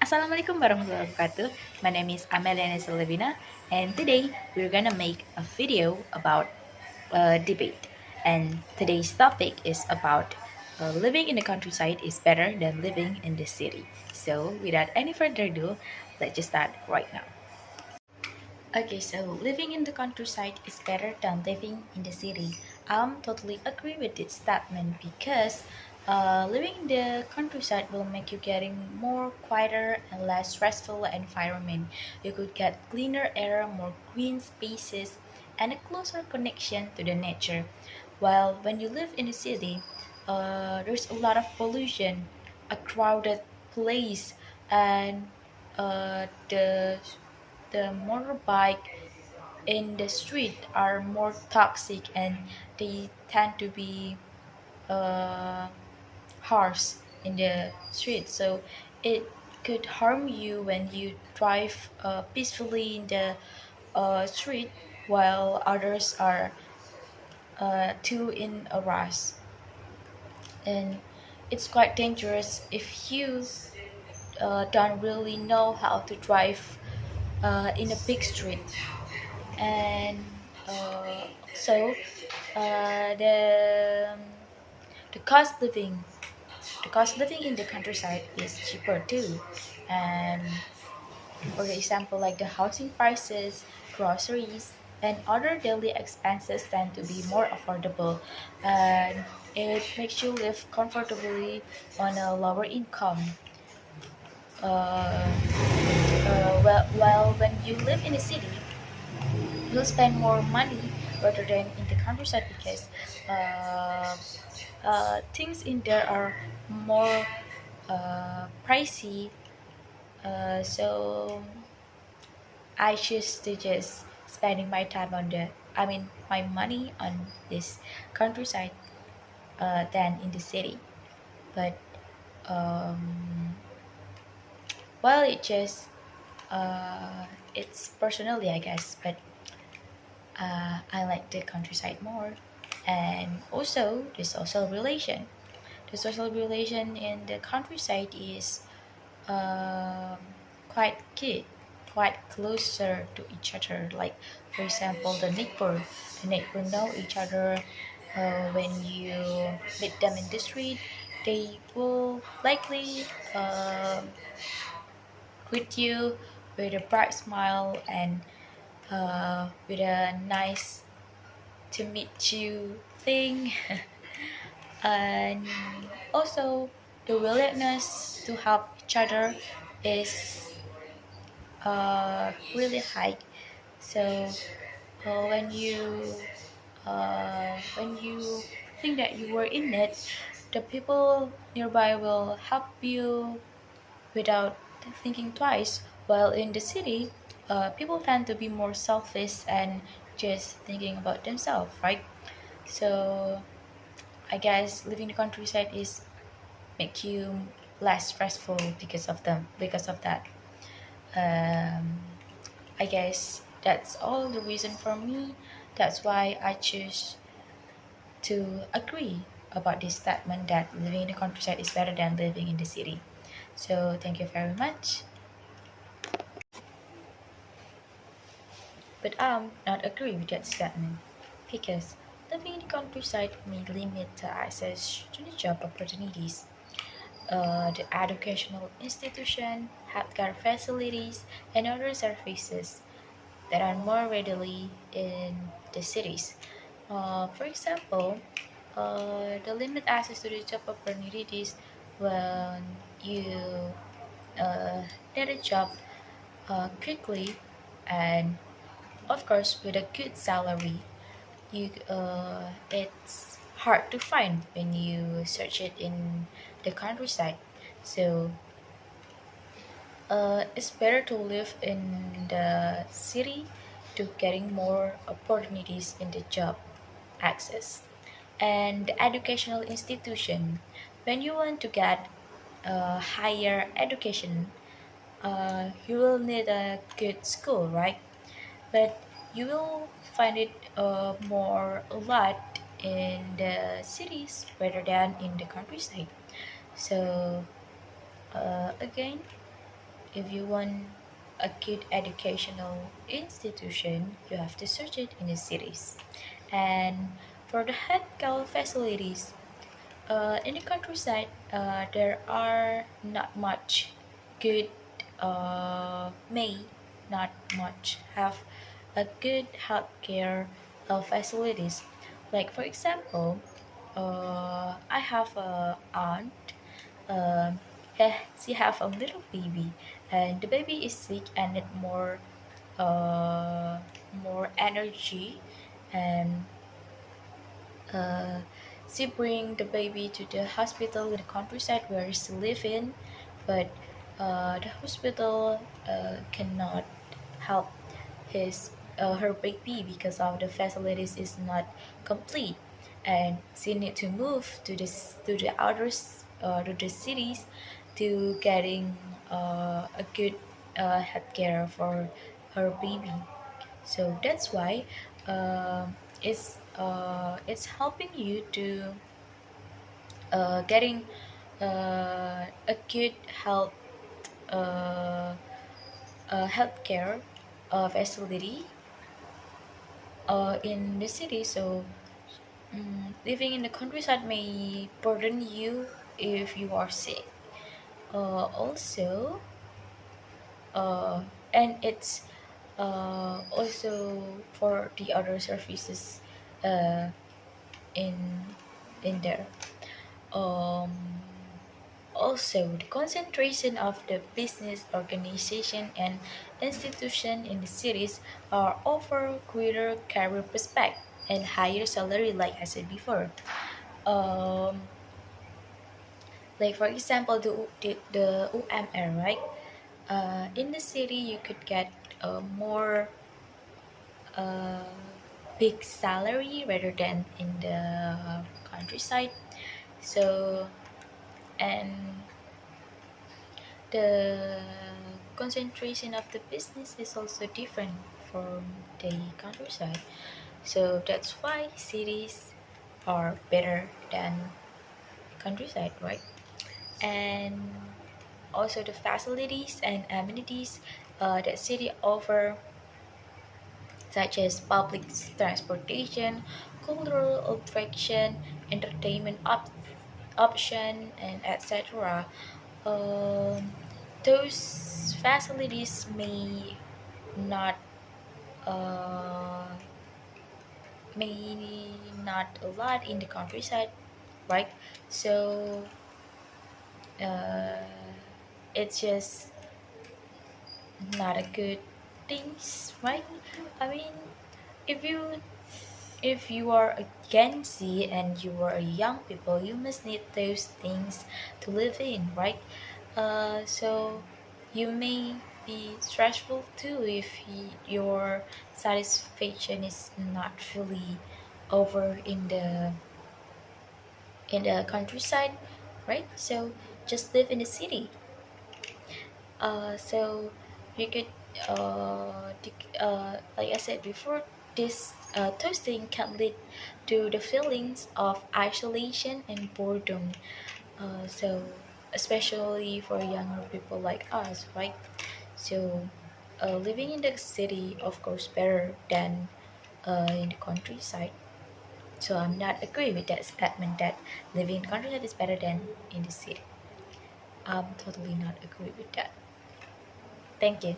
Assalamualaikum warahmatullahi wabarakatuh. My name is Amelia Anisah Levina, and today we're gonna make a video about debate. And today's topic is about living in the countryside is better than living in the city. So, without any further ado, let's just start right now. Okay, so living in the countryside is better than living in the city. I'm totally agree with this statement because living in the countryside will make you getting more quieter and less stressful environment. You could get cleaner air, more green spaces, and a closer connection to the nature. While when you live in the city, there's a lot of pollution, a crowded place, and the motorbike in the street are more toxic and they tend to be uh, harsh in the street, so it could harm you when you drive peacefully in the street while others are too in a rush, and it's quite dangerous if you don't really know how to drive in a big street. And so the cost living the cost living in the countryside is cheaper too. And for example, like the housing prices, groceries, and other daily expenses tend to be more affordable, and it makes you live comfortably on a lower income. uh, while when you live in a city, you'll spend more money rather than in the countryside because uh, things in there are more pricey. So I choose to just spending my time on my money on this countryside than in the city. But um, well, it's personally, I guess, but I like the countryside more. And also the social relation. The social relation in the countryside is um, quite good, quite closer to each other. Like for example, the neighbor know each other. When you meet them in the street, they will likely greet you with a bright smile and with a nice to meet you thing. And also the willingness to help each other is really high. So when you think that you were in it, the people nearby will help you without thinking twice. While in the city, people tend to be more selfish and just thinking about themselves, right? So I guess living in the countryside is make you less stressful because of that. Um, I guess that's all the reason for me. That's why I choose to agree about this statement that living in the countryside is better than living in the city. So thank you very much. But I'm not agree with that statement because living in the countryside may limit the access to the job opportunities, the educational institution, healthcare facilities, and other services that are more readily in the cities. For example, the limit access to the job opportunities when you get a job quickly and of course with a good salary. It's hard to find when you search it in the countryside. So it's better to live in the city to getting more opportunities in the job access. And the educational institution, when you want to get a higher education, you will need a good school, right? But you will find it more a lot in the cities rather than in the countryside. So again, if you want a good educational institution, you have to search it in the cities. And for the healthcare facilities, in the countryside, there are not much good, may not much have a good healthcare facilities. Like for example, I have a aunt. Um, she have a little baby, and the baby is sick and need uh, more energy, and uh, she bring the baby to the hospital in the countryside where she live in, but the hospital cannot help her baby because of the facilities is not complete, and she need to move to the others to the cities to getting a good healthcare for her baby. So that's why it's helping you to getting a good uh, healthcare facility in the city. So living in the countryside may burden you if you are sick. Also, uh, and it's also for the other services uh, in there. Um, Also, the concentration of the business organization and institution in the cities are offer greater career prospect and higher salary, like I said before. Um, like for example, the UMR, right? In the city, you could get more uh, big salary rather than in the countryside. So, and the concentration of the business is also different from the countryside. So that's why cities are better than countryside, right? And also the facilities and amenities that city offer, such as public transportation, cultural attraction, entertainment option, and etc. Um, those facilities not uh, may not a lot in the countryside, right? So uh, it's just not a good things, right? I mean, if you are a Gen Z and you are a young people, you must need those things to live in, right? So you may be stressful too if your satisfaction is not fully over in the countryside, right? So just live in the city. So you could, like I said before, this toasting can lead to the feelings of isolation and boredom. So especially for younger people like us, right? So living in the city, of course, better than in the countryside. So I'm not agree with that statement that living in countryside is better than in the city. I'm totally not agree with that. Thank you.